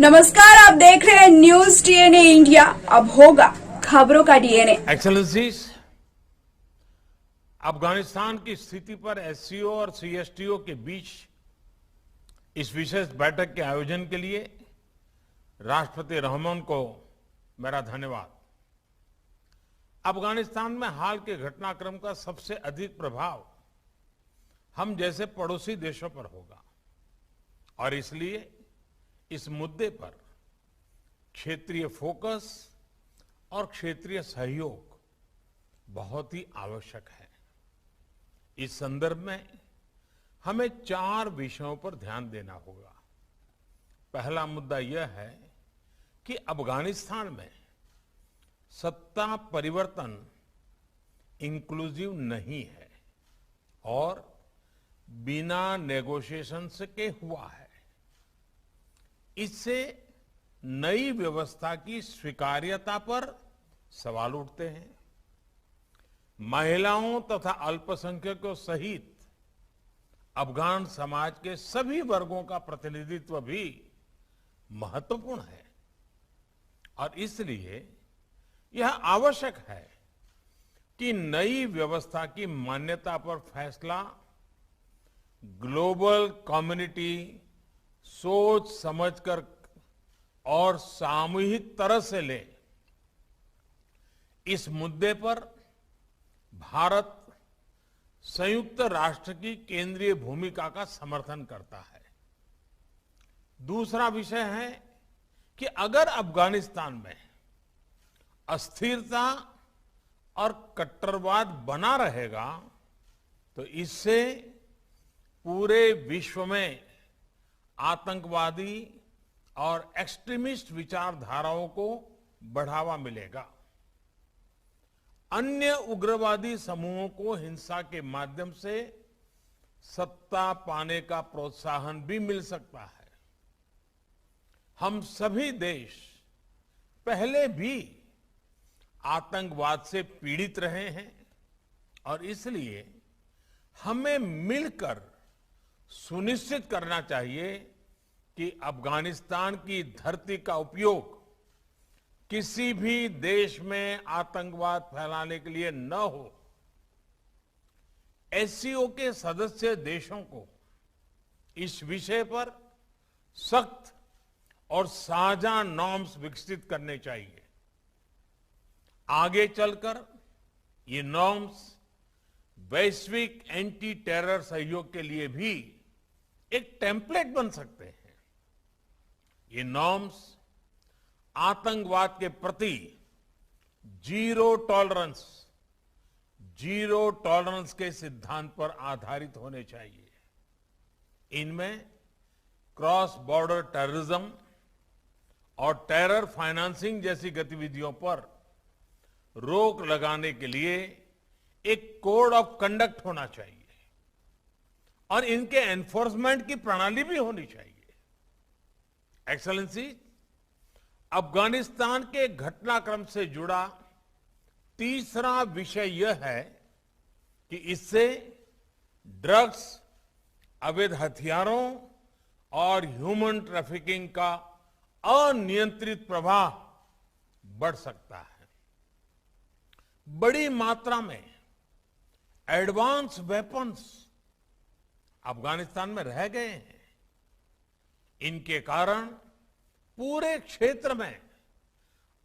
नमस्कार, आप देख रहे हैं न्यूज डीएनए इंडिया। अब होगा खबरों का डीएनए। एक्सेलेंसीज, अफगानिस्तान की स्थिति पर एससीओ और सीएसटीओ के बीच इस विशेष बैठक के आयोजन के लिए राष्ट्रपति रहमान को मेरा धन्यवाद। अफगानिस्तान में हाल के घटनाक्रम का सबसे अधिक प्रभाव हम जैसे पड़ोसी देशों पर होगा और इसलिए इस मुद्दे पर क्षेत्रीय फोकस और क्षेत्रीय सहयोग बहुत ही आवश्यक है। इस संदर्भ में हमें 4 विषयों पर ध्यान देना होगा। पहला मुद्दा यह है कि अफगानिस्तान में सत्ता परिवर्तन इंक्लूसिव नहीं है और बिना नेगोशिएशन के हुआ है। इससे नई व्यवस्था की स्वीकार्यता पर सवाल उठते हैं। महिलाओं तथा अल्पसंख्यकों सहित अफगान समाज के सभी वर्गों का प्रतिनिधित्व भी महत्वपूर्ण है और इसलिए यह आवश्यक है कि नई व्यवस्था की मान्यता पर फैसला ग्लोबल कम्युनिटी सोच समझकर और सामूहिक तरह से ले। इस मुद्दे पर भारत संयुक्त राष्ट्र की केंद्रीय भूमिका का समर्थन करता है। दूसरा विषय है कि अगर अफगानिस्तान में अस्थिरता और कट्टरवाद बना रहेगा तो इससे पूरे विश्व में आतंकवादी और एक्सट्रीमिस्ट विचारधाराओं को बढ़ावा मिलेगा। अन्य उग्रवादी समूहों को हिंसा के माध्यम से सत्ता पाने का प्रोत्साहन भी मिल सकता है। हम सभी देश पहले भी आतंकवाद से पीड़ित रहे हैं और इसलिए हमें मिलकर सुनिश्चित करना चाहिए कि अफगानिस्तान की धरती का उपयोग किसी भी देश में आतंकवाद फैलाने के लिए न हो। एससीओ के सदस्य देशों को इस विषय पर सख्त और साझा नॉर्म्स विकसित करने चाहिए। आगे चलकर ये नॉर्म्स वैश्विक एंटी टेरर सहयोग के लिए भी एक टेम्पलेट बन सकते हैं। ये नॉर्म्स आतंकवाद के प्रति जीरो टॉलरेंस के सिद्धांत पर आधारित होने चाहिए। इनमें क्रॉस बॉर्डर टेररिज्म और टेरर फाइनेंसिंग जैसी गतिविधियों पर रोक लगाने के लिए एक कोड ऑफ कंडक्ट होना चाहिए और इनके एनफोर्समेंट की प्रणाली भी होनी चाहिए। एक्सेलेंसी, अफगानिस्तान के घटनाक्रम से जुड़ा तीसरा विषय यह है कि इससे ड्रग्स, अवैध हथियारों और ह्यूमन ट्रैफिकिंग का अनियंत्रित प्रवाह बढ़ सकता है। बड़ी मात्रा में एडवांस वेपन्स अफगानिस्तान में रह गए हैं। इनके कारण पूरे क्षेत्र में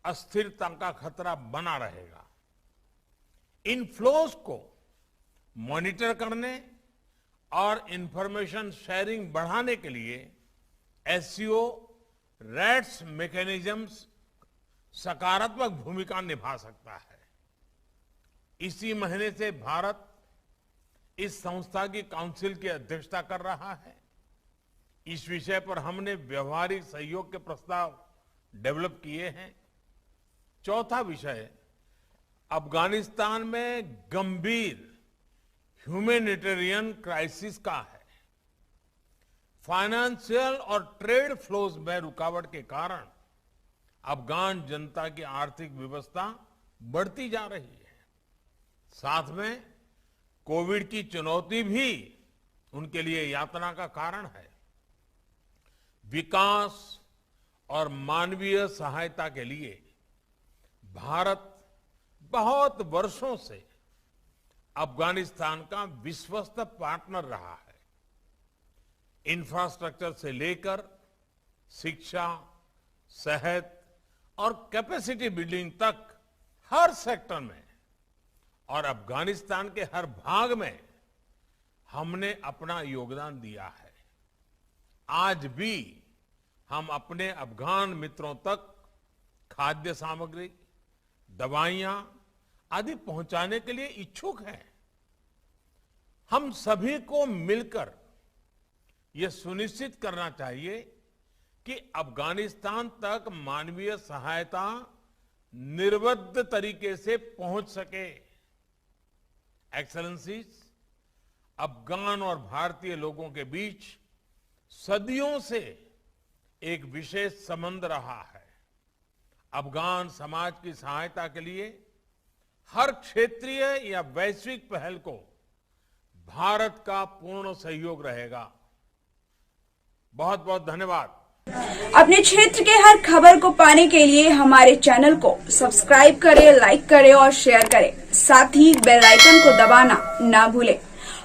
अस्थिरता का खतरा बना रहेगा। इन फ्लोज को मॉनिटर करने और इंफॉर्मेशन शेयरिंग बढ़ाने के लिए एससीओ रैट्स मैकेनिज्म्स सकारात्मक भूमिका निभा सकता है। इसी महीने से भारत इस संस्था की काउंसिल की अध्यक्षता कर रहा है। इस विषय पर हमने व्यवहारिक सहयोग के प्रस्ताव डेवलप किए हैं। चौथा विषय अफगानिस्तान में गंभीर ह्यूमैनिटेरियन क्राइसिस का है। फाइनेंशियल और ट्रेड फ्लोज में रुकावट के कारण अफगान जनता की आर्थिक व्यवस्था बढ़ती जा रही है। साथ में कोविड की चुनौती भी उनके लिए यातना का कारण है। विकास और मानवीय सहायता के लिए भारत बहुत वर्षों से अफगानिस्तान का विश्वस्त पार्टनर रहा है। इंफ्रास्ट्रक्चर से लेकर शिक्षा, सेहत और कैपेसिटी बिल्डिंग तक हर सेक्टर में और अफगानिस्तान के हर भाग में हमने अपना योगदान दिया है। आज भी हम अपने अफगान मित्रों तक खाद्य सामग्री, दवाइयां आदि पहुंचाने के लिए इच्छुक हैं। हम सभी को मिलकर यह सुनिश्चित करना चाहिए कि अफगानिस्तान तक मानवीय सहायता निर्विघ्न तरीके से पहुंच सके। एक्सेलेंसीज, अफगान और भारतीय लोगों के बीच सदियों से एक विशेष संबंध रहा है। अफगान समाज की सहायता के लिए हर क्षेत्रीय या वैश्विक पहल को भारत का पूर्ण सहयोग रहेगा। बहुत बहुत धन्यवाद। अपने क्षेत्र के हर खबर को पाने के लिए हमारे चैनल को सब्सक्राइब करें, लाइक करें और शेयर करें। साथ ही बेल आइकन को दबाना ना भूलें।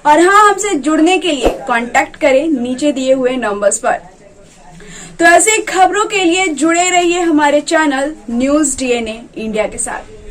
और हाँ, हमसे जुड़ने के लिए कांटेक्ट करें नीचे दिए हुए नंबर्स पर। तो ऐसे खबरों के लिए जुड़े रहिए हमारे चैनल न्यूज डीएनए इंडिया के साथ।